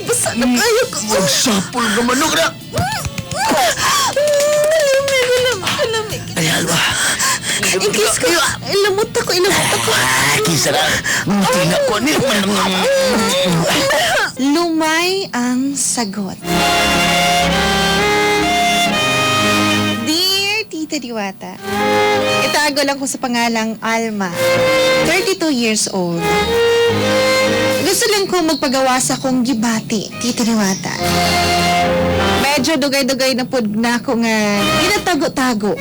Basta na kayo ko. Magsapol ka manok na! Malamig. Ay, Alba. Ikis ko. Ilamot ako. Kisa na. Tingnan ko niya. Lumay ang sagot. Dear Tita Diwata, itago lang ko sa pangalang Alma, 32 years old. Gusto lang ko magpagawa sa kong gibati, Tita Diwata. Medyo dugay-dugay na pod na ako nga ginatago-tago.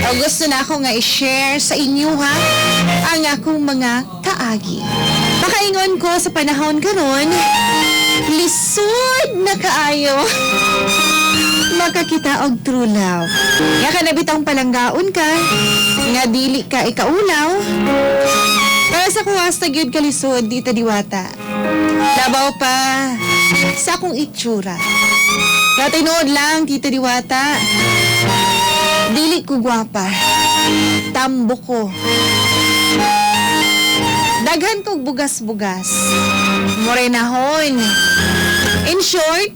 O gusto na ako nga i-share sa inyo ha ang akong mga kaagi. Makaingon ko sa panahon karon, lisod na kaayo. Makakita og true love. Nga ka nabitang palanggaon ka, nga dili ka ikaulaw. Para sa kuwas na gyud kalisod, Tita Diwata. Labaw pa sa akong itsura. Katinood lang, Tita Diwata. Dili ko gwapa. Tambo ko. Daghan kog bugas-bugas. Morenahon. In short,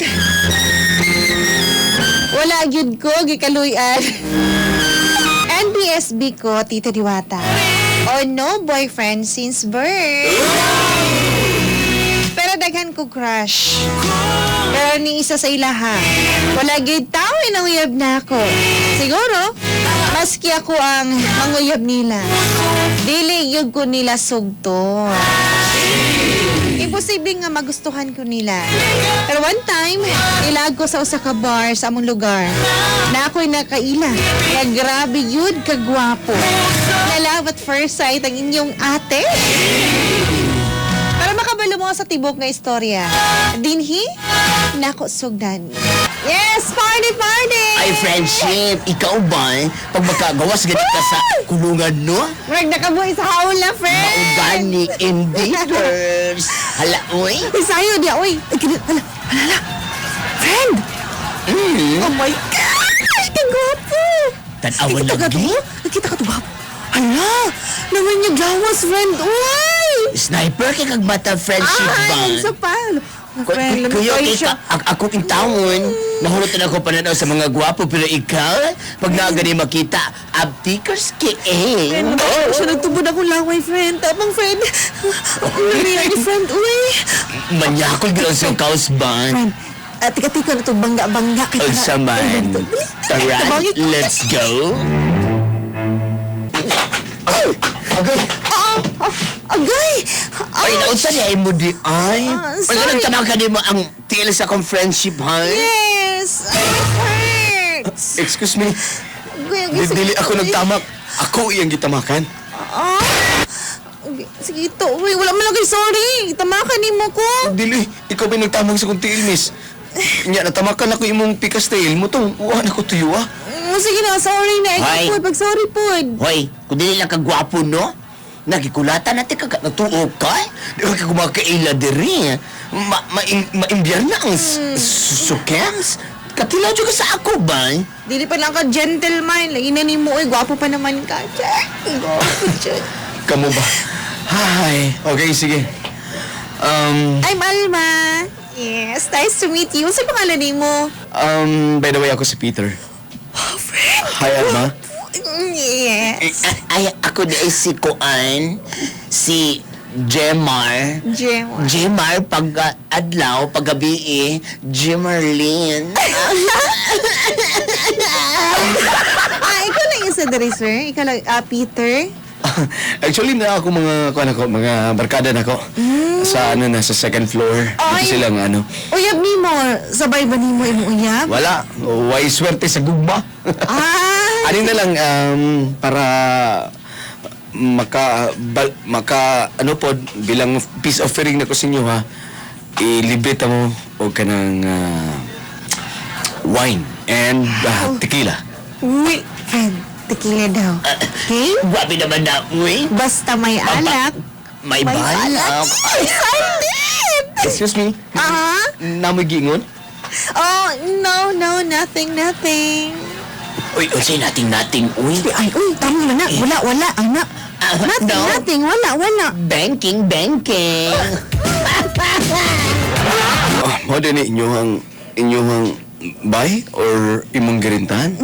wala gyud ko gikaluy-an. NBSB ko, Tita Diwata. O no boyfriend since birth. Pero daghan ko crush. Pero ni isa sa ilaha, wala gyud tao inanguyab na ako. Siguro, maski ako ang manguyab nila. Dili yun ko nila sugto. Imposible nga magustuhan ko nila. Pero one time, ilag ko sa usa ka bar sa among lugar. Na ako'y nakaila. Na grabe yun, kagwapo. Na love at first sight ang inyong ate. Para makabalo mo sa tibok nga istorya. Dinhi, nako sugdan. Yes, party, party! Ay, friendship, ikaw ba? Pag makagawas ganit ka sa kulungan, no? Marag nakabuhay sa haul na, friend! Organic invaders. Hala, uy. Uy, sayo dia, uy! Ay, kinit, hala. Friend! Oh my gosh! Kagwapo! Tanawan Nakita ka lagi. to? Nakita ka to, gwapo? Hala! Naman niya gawas, friend! Uy! Sniper kay kag bata friendship ba? Ay, isa pa! Friend, Kuyo, lamig siya. ako intawon. Nahulotan ako pananaw sa mga gwapo, pero ikaw, pag nagani makita, abtikers ki Friend, siya nagtubod ako laway, friend. Tamang, friend. Nariyan ni friend, uy! Manyakol gano'n sa kaos ba? Friend, tika-tika na ito, bangga-bangga. O saman, tara, let's go. Agay! Agay! Ay, naunsa niya mo di ay. sorry. Pag nagtanong ka mo ang tiil sa akong friendship, ha? Yes! It hurts! Excuse me, dili ako nagtamak. Ako iyang gitamakan. Ah! Sige, ito. Uy, wala man lagi, sorry. Tamakan ni mo ko. Dili, ikaw ba nagtamang sa kong tiil, miss? Nya, natamakan ako imong pikas tail mo to. Uwan ako tuyo, ah. Sige na, sorry na. Hoy. Ikaw po, pag sorry po. Hoy, kung dili lang kagwapo, no? Nagikulatan natin kag natuog ka? Di ka kumakaila diri. Maimbiyar na ang sukams. Katilaw ka sa ako ba? Dili pa lang ka gentleman. Lainan ni mo, gwapo pa naman ka. Gwapo, Jud. Kamu ba? Hi. Okay, sige. I'm Alma. Yes, nice to meet you. Sa pangalan ni mo? By the way, ako si Peter. Oh, friend. Hi, Alma. Yes. Ay, ako di ay si Kuan, si Jemar. Jemar, pag adlaw, pag gabi Jemarlyn. Ikaw lang yung sa dari, sir? Ikaw lang, Peter? Actually, na ako mga barkada na ko. Sa sa second floor. Ay. Ito silang Uyab ni mo. Sabay ba ni mo imong uyab? Wala. Way swerte sa gugma. Ah! Ano na lang, para ano po, bilang peace offering na ko sa inyo, ha, ilibre ta mo o ka ng wine and tequila. Uy, friend. Tequila daw. Okay? Grabe naman na, uy. Basta may alak. May balak. Excited! Excuse me. Namoy gingon? Oh, no, nothing. Uy, unsay nating, uy. Ay, uy, tama na. Wala, anak. Nothing, wala. Banking. Mo din inyong bay or imong girintahan?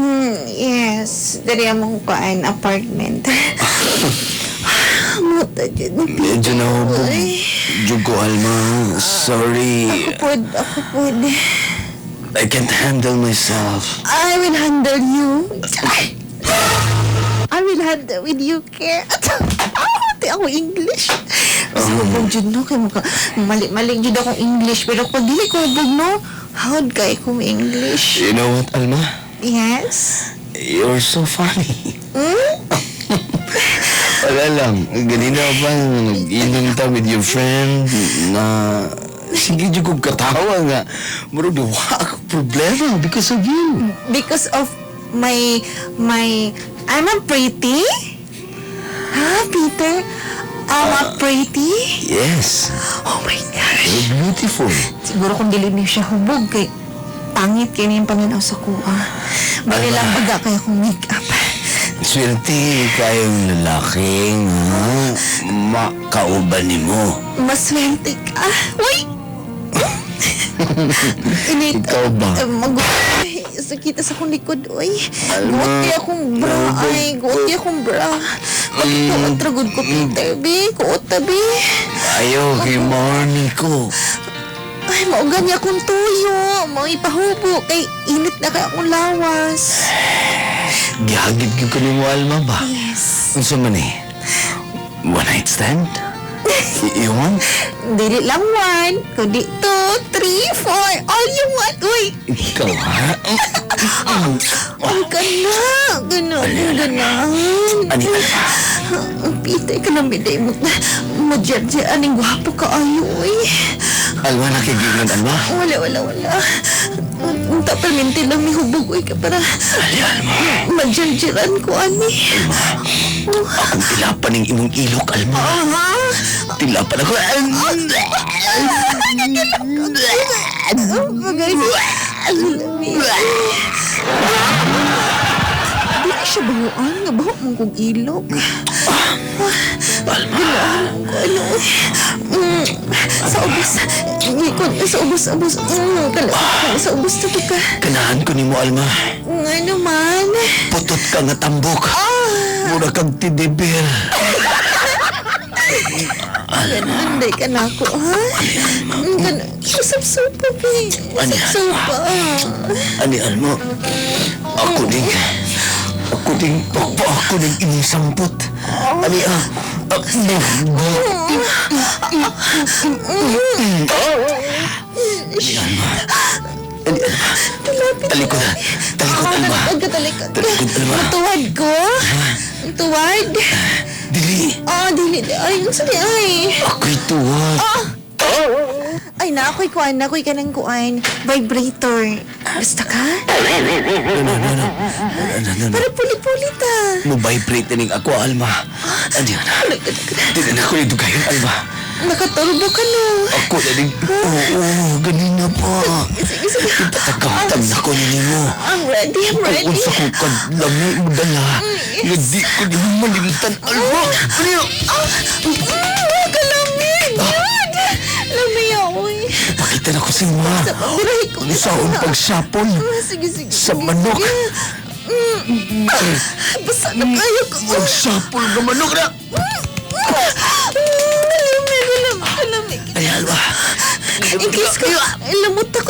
Yes, dari among kuan apartment. Muta jud na Medyo nahubog. Ay. Jugo, Alma. Sorry. Ako pwede. I can't handle myself. I will handle you. I will handle with you, care. Di ako English. Mas hubog jud no, kay maka mali-mali jud akong English. Pero pag dili ko hubog no, how'd kay kong English? You know what, Alma? Yes? You're so funny. Hmm? Wala lang. Ganina pa, nag-inom ta with your friend na sige dyan kong katawa nga. Muro na ako problema because of you. Because of my I'm a pretty? Ha, Peter? I'm a pretty? Yes. Oh my gosh. You're beautiful. Siguro kung dili niyo siya hubog kay pangit kay yung panginaw sa kuha. Bali lang baga kaya kong make-up. Swerte kayong lalaki nga makauban ni mo. Maswerte ka. Uy! Init. Ikaw ba? Sakita sa akong likod, uy. Alma, Guwat kaya akong bra, nahubog ay. Guwat kaya akong bra. Kuot ragod ko, Peter, be. Kuot ta, be. Ayaw kay morning ko. Ay, maugan niya akong tuyo. Mau ipahubo. Kay init na kaya akong lawas. Gihagid ko ni mo, Alma ba? Yes. Unsa man eh? One night stand? You want? Dili lang 1, kundi 2, 3, 4. All you want, uy. Ikaw ha? Ang gana. Ganahan. Ani Alma? Peter, ka namin day mo. Madyan aning gwapo ka ayo, uy. Alma, nakigilan, Alma? Wala. Ang tapalmente lang may hubog, uy, ka para Ali, Alma. madyan ko, ani. Akong tilapan ng imong ilok, Alma. Aha. Tilapan ako. Dili siya bahuan. Nga baho mong kong ilog. Alma. Ano? Sa ubos. Sa ubos. Sa ubos na ka. Ganahan ko ni mo, Alma. Nga naman. Putot ka nga tambok. Mura kang tidibir. Anday ka na ako, ha? Usap-supa, Pi. Usap-supa. Ani, Alma. Ako ding imong sampot. Ani, Ani, Alma. Talikod, Alma. Talikod, Alma. Matuwad ko? Matuwad? Dili. Dili. Ay, ang sabi, ay. Ako'y tuwad. Ay, ako'y kuan, ako'y kanang kuan. Vibrator. Basta ka? No. Para pulit-pulit, Mo-vibrate na ning ako, Alma. Ani, Dili na ko nito kayo, Alma. Nakaturbo ka, no? Ako na ning... Oo, ganina pa. Sige. Itatagam na ko nini mo. I'm ready. Kung sa ko kadlami mo dala, nga di ko di mo malimtan, Alma. Ano? Kalamig! Yun! Lamig ako, eh. Pakita na ko sa mga. Birahi ko. Ano sa akong pagsapon? Sige. Sa manok. Basta na kayo ko. Pagsapon ng manok na. Kalamig. Ay, Alma. I-kiss ko. Ilamot ako.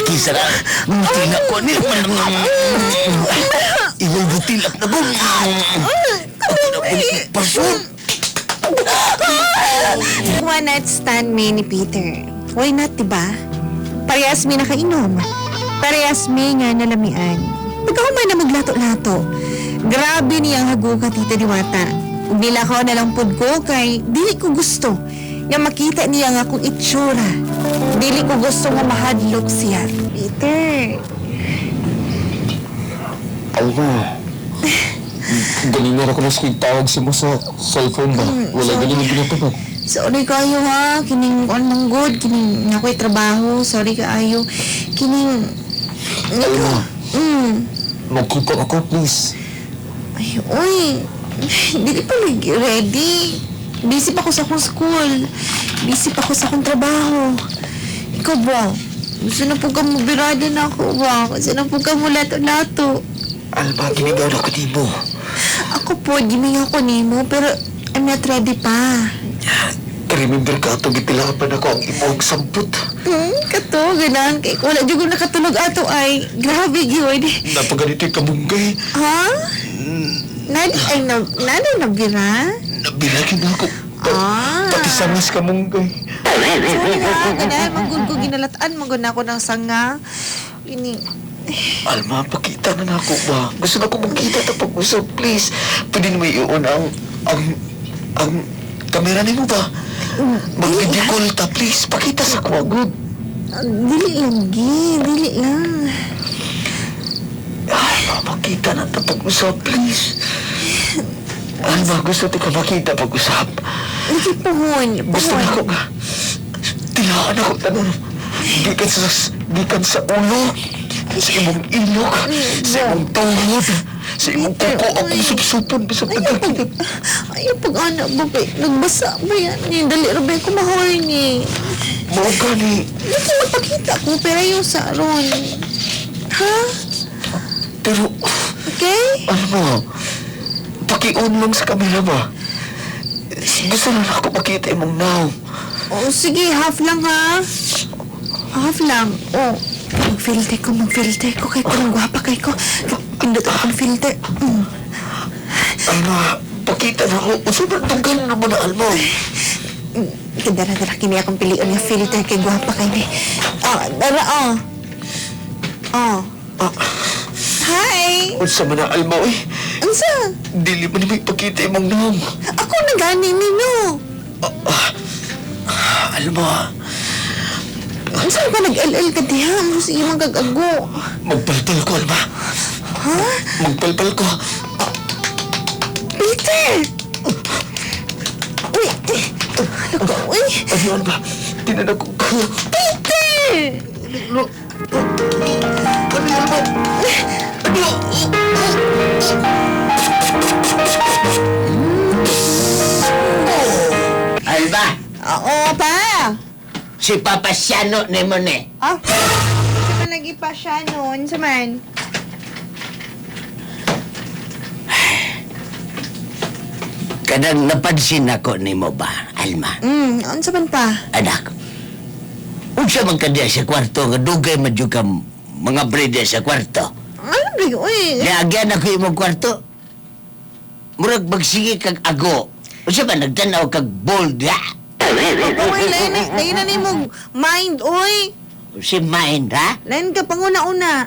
Kisa na. Tila ko niya. Iway butilap na ba? Pasun. One night stand me ni Peter. Why not, diba? Parehas mi nakainom. Parehas mi nga nalamian. Pagkahumay na maglato-lato. Grabe niyang haguka, Tita Diwata. Ug nilakaw na lang pod ko kay dili ko gusto nga makita niya nga akong itsura. Dili ko gusto nga mahadlok siya. Peter. Alma, ganina ako na tawag sa mo sa cellphone ba? Wala sorry. ganina ginatapag. Sorry kaayo ha. Kining on lang good. Kining ako'y trabaho. Sorry kaayo. Kining... Alma, magkita ako please. Ay, uy. Hindi pa lagi ready. Busy pa ako sa akong school. Busy pa ako sa akong trabaho. Ikaw ba? Gusto na po ka mo birada na ako ba? Gusto na po ka mo lato-lato. Alma, ginigaw na ko di mo. Ako po, gimingaw ko nimo, pero I'm not ready pa. Remember ka ito, gitilapan ako ang imong samput. Kato, ganan. Kay wala dyan ko nakatulog ato ay. Grabe, yun. Napaganito yung kamunggay. Ha? Nadi na bira? Nabilagin ako. Ah. Pati sangas kamunggay. Sorry ha, ganan. Manggul ko ginalataan. Manggul na ako ng sanga. Ini. Alma, pakita na ako ba? Gusto na ko magkita ito pag-usap, please. Pwede na may iyon ang kamera ni mo ba? Mag-video call ta, please. Pakita sa ko, good. Dili lang, dili lang. Alma, makita na ito pag-usap, please. Alma, gusto ka makita pag-usap. Lagi pohon. Gusto na ako nga. Tilaan ako tanong. Gikan sa ulo. Sa imong ilok. Sa imong tuhod. Sa imong kuko. Ang supsupon. Bisa pagkakinig. Ay, pag-anak ba ba? Nagbasa ba yan? Dali rin ko mahoy ni. Mao gani. Lagi magpakita ko, pero yung sa ron. Ha? Pero, Okay? ano, paki-on lang sa kamera ba? Gusto na ako makita imong now. O, sige, half lang ha. Half lang. O, mag-filter ko. Kay ko ng gwapa kay ko. Pindot ako ng filter. Alma, pakita na ako. Sobrang tunggal naman na, Alma. Dara kini akong pilion nga filter kay gwapa kay ni. Dara, Hi! Unsa man na, Alma, eh. Ansa? Dili man may pakita imong now. Ako na gani ninyo. Alma, Ansa ba nag-LL ka diha? Ano sige magagago? magpalpal ko, Alma. Ha? Magpalpal ko. Peter! Uy! Ano ka? Uy! Ano, Alma? Tinanag ko. Peter! Ano, Alma? Alba, Oo pa! si Papa Siano ni mo ni. Sa man nag-ipa siya noon, sa man. Kadang napansin ako ni mo ba, Alma? Ano sa man pa? Anak, unsa man ka diya sa kwarto, nga dugay man jud ka mga bride sa kwarto. Ano ba yun? Uy! Niagyan ako imong kwarto. Murag magsige kag ago. Unsa ba nagtanaw kag bold, ha? Uy, lain na ni mong mind, uy! Si mind, ha? Lain ka panguna-una.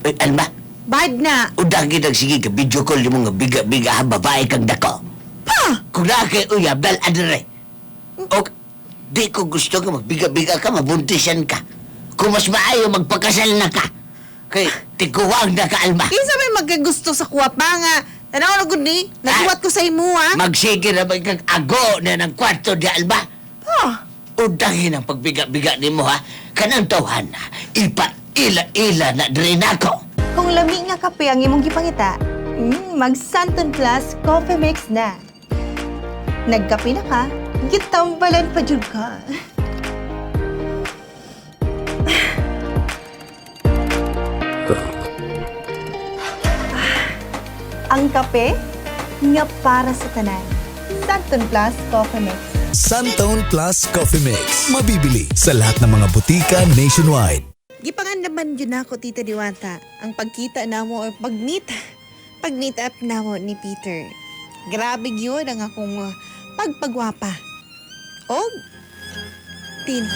Uy, Alma, Bad na. udagi sige ka video call mo nga biga-biga ha, babae kag dako. Pa! Kung na kay uyab, dal adre. O, di ko gusto ka magbiga-biga ka, mabuntisan ka. Kung mas maayo, magpakasal na ka. Kay, tiguwag na ka, Alma. Kinsa may magkagusto sa kuwapa nga. Tanaw na gud ni. Nagkuwat ko sa imo, ha? Magsige na ba kag ago na ng kwarto di, Alma? Pa! Udahin ang pagbiga-biga ni mo, ha? Kanang tawhan na, ipa-ila-ila na drin ako. Kung lami nga kape ang imong gipangita, mag Santon Plus Coffee Mix na. Nagkape na ka, gitambalan pa jud ka. Ang kape nga para sa tanan. Santon Plus Coffee Mix. Santone Plus Coffee Mix. Mabibili sa lahat ng mga butika nationwide. Gipangandaman yun ako, Tita Diwata. Ang pagkita na mo o pag-meet up na mo ni Peter. Grabe yun ang akong pagpagwapa. O, tin.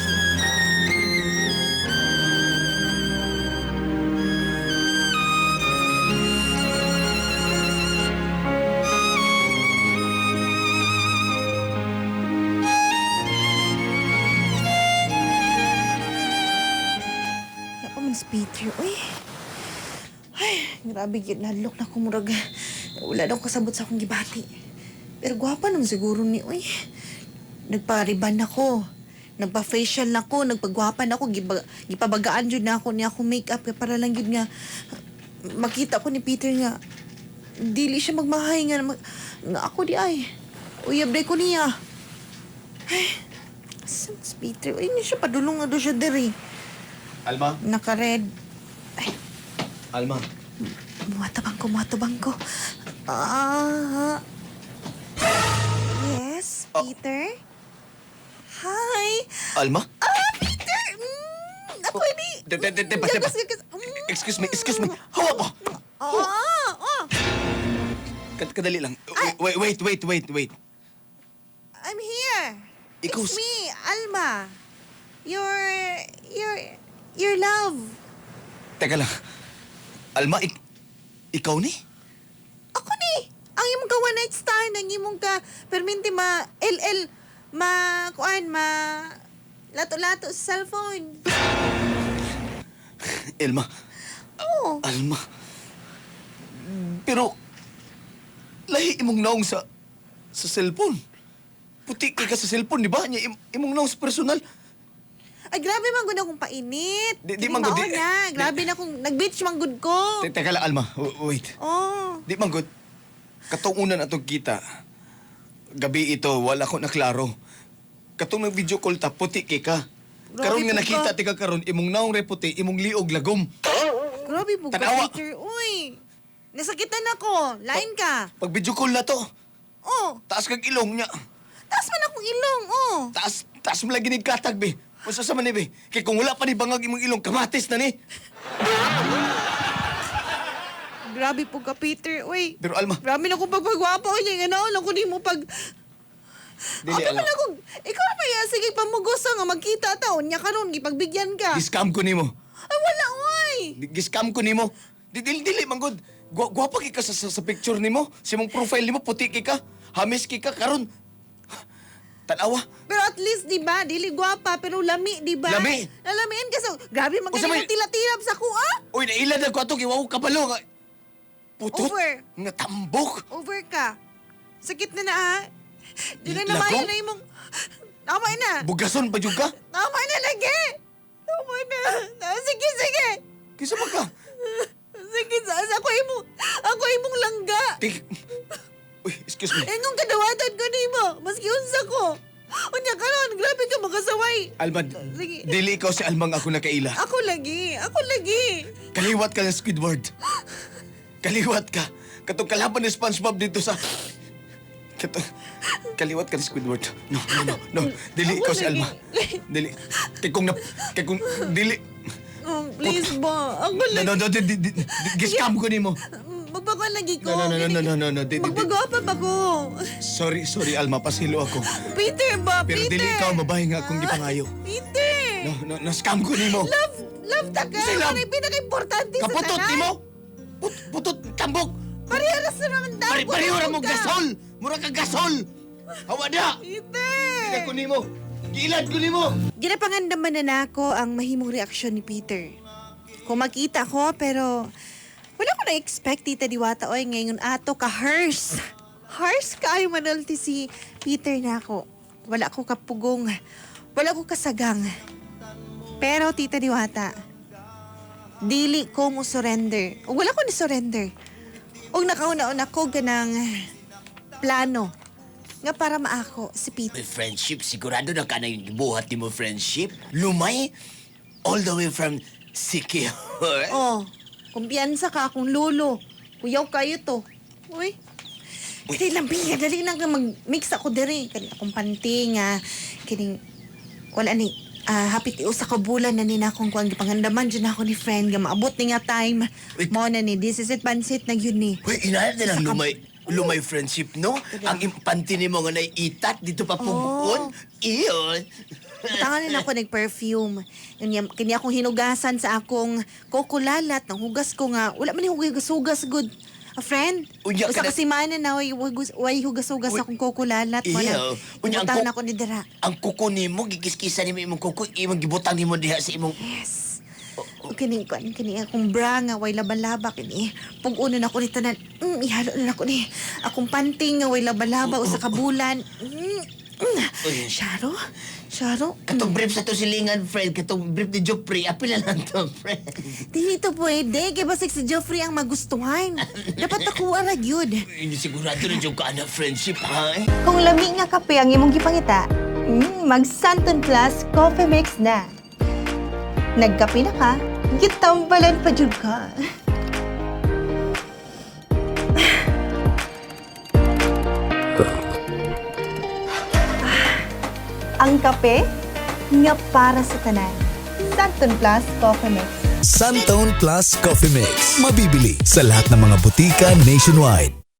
Si Peter, uy. Ay, grabe yun. Nalok na kumurag. Wala daw kasabot sa akong gibati. Pero gwapa naman siguro ni, uy. Nagpa-riban ako. Nagpa-facial na ako. Nagpagwapan ako. Gipabagaan yun na ako niya akong makeup. Kaya para lang yun nga. Makita ko ni Peter nga. Dili siya magmahay nga. Nga ako di ay. Uyab day ko niya. Ay, Saan si Peter? Ay, hindi siya padulong na doon siya diri. Alma? Naka-red. Alma? Muwatabang ko. Ah. Yes, Peter? Hi. Alma? Peter! Ako ni... Excuse me. Hawa pa! Kadali lang. Wait. I'm here. Ikaw It's me, Alma. Your love. Teka lang. Alma, ikaw ni? Ako ni. Ang imong ka one night stand, ang imong ka perminti lato-lato sa cellphone. Elma. Oo. Alma. Pero, lahi imong naong sa cellphone. Puti kay ka sa cellphone, di ba? Imong naong sa personal. Ay, grabe man gud akong painit. Di man gud, mao na. Grabe na akong nag-beach man gud ko. Teka lang, Alma. Wait. Oh. Di man good. Katungunan atong kita. Gabi ito, wala ko naklaro. Katong nag-video call ta, puti kay ka. Karon nga po nakita ka. tika karon imong naong reputi, imong liog lagom. Grabe po ka, Tanawa. Peter. Uy. Nasakitan ako. Lain ka. Pag video call na to, Oh. taas kag ilong niya. Taas man akong ilong. Oh. Taas mo lagi ni katag, be. Masa sa man, be. Kay kung wala pa ni bangag imong ilong, kamatis na ni. Grabe po ka, Peter. Uy. Pero Alma, Grabe na akong pagpagwapo. Uy, ano lang ko di mo pag... Dili, Apa man Alma. akong... Ikaw pa yan. Sige, pamugusa nga magkita taon niya karon gipagbigyan ka. Giskam ko nimo. Ay, wala, uy. Giskam ko nimo. Dili, manggod. Gwapa kay ka sa picture nimo. Si mong profile nimo, puti kay ka. Hamis kay ka, karon. Tanawa. Pero at least, di ba, dili gwapa, pero lami, di ba? Lami? Nalamiin ka sa... Grabe, Usa may- magaling tila-tilap sa kuha. Uy, nailad na ko ato, giwaw kabalo nga. Putot. Over. Nga tambok. Over ka. Sakit na na, ha? Di na Lagom? namayo na imong... Tama na. Bugason pa jud ka. Tama na lagi. Tama na. Sige. Kisa ba ka? Sige, ako imong langga. Uy, excuse me. Engong kadawatan ko nimo, maski unsa ko. Unya karon, grabe ka makasaway. Alma, Sige. dili ikaw si Almang ako nakaila. Ako lagi. Kaliwat ka ng Squidward. Kaliwat ka. Katong kalaban ni SpongeBob dito sa... Kaliwat ka ng Squidward. No. Dili Ako ikaw si lagi. Alma. Dili. Kay kung dili... Oh, please ba? Ako lagi. No. Giskam ko nimo. Magbago lagi ko. No. Magbago pa ko. Sorry, Alma. Pasilo ako. Peter ba? Pero Peter. dili ikaw mabahay nga akong gipangayo. Peter. No, scam ko nimo. Love ta ka. Say love. Ano yung pinaka-importante sa Kaputot tanan? nimo. Putot tambok. Parehas na naman daw. Pareho ra mo gasol. Mura ka gasol. Hawa da. Peter. Ila ko nimo. Giilad ko nimo. Ginapangandaman na nako ang mahimong reaksyon ni Peter. Kung makita ko, pero wala ko na-expect, Tita Diwata, oy, ngayon ato ka hers. Hers ka ay manulti si Peter na ako. Wala ko kapugong, wala ko kasagang. Pero, Tita Diwata, dili ko mo surrender. O wala ko ni surrender. O nakauna-una ko ganang plano nga para maako si Peter. May friendship, sigurado na ka na yung buhat ni mo friendship. Lumay, all the way from Sikihor. Oh, kumpiyansa ka akong lolo. Kuyaw kayo to. Uy. Dali lang, Bia. Dali lang ka mag-mix ako diri. Kani akong panty nga. Kining, wala ni, hapit usa ka bulan na ni na akong kuang gipangandaman dyan ako ni friend. Nga maabot ni nga time. Wait. Mo na ni, this is it, pansit na yun ni. Uy, inanad na lang lumay friendship, no? Ang impanti ni mo nga naiitat dito pa pumukon. Iyon. Tanganin ako nag-perfume. Kanya akong hinugasan sa akong kokulalat. Nang hugas ko nga, wala man yung hugas-hugas good. A friend? Unya Usa ka na- kasi mana na, way hugas-hugas akong kokulalat. Iyo. Unya, ang Ibutan ako ni Dara. Ang kuko ni mo, gigiskisan ni mo imong kuko, imong gibutang ni mo diha sa imong... Yes. Kini akong bra nga, way laba-laba. Kini, pag-uno na ako ni tanan. Ihalo na ako ni. Akong panting nga, way laba-laba. Usa ka bulan. Uy. Sharo? Katong brief sa to silingan, friend. Katong brief ni Jopri. Apil na lang to, friend. Di ito pwede. Kaya basig si Geoffrey ang magustuhan. Dapat ako arag yun. Hindi sigurado na yung ka na friendship, ha? Kung lami nga kape ang imong gipangita, Mag Santon Plus Coffee Mix na. Nagkape na ka, gitambalan pa jud ka. Ang kape nga para sa tanan. Santon Plus Coffee Mix. Santon Plus Coffee Mix. Mabibili sa lahat ng mga butika nationwide.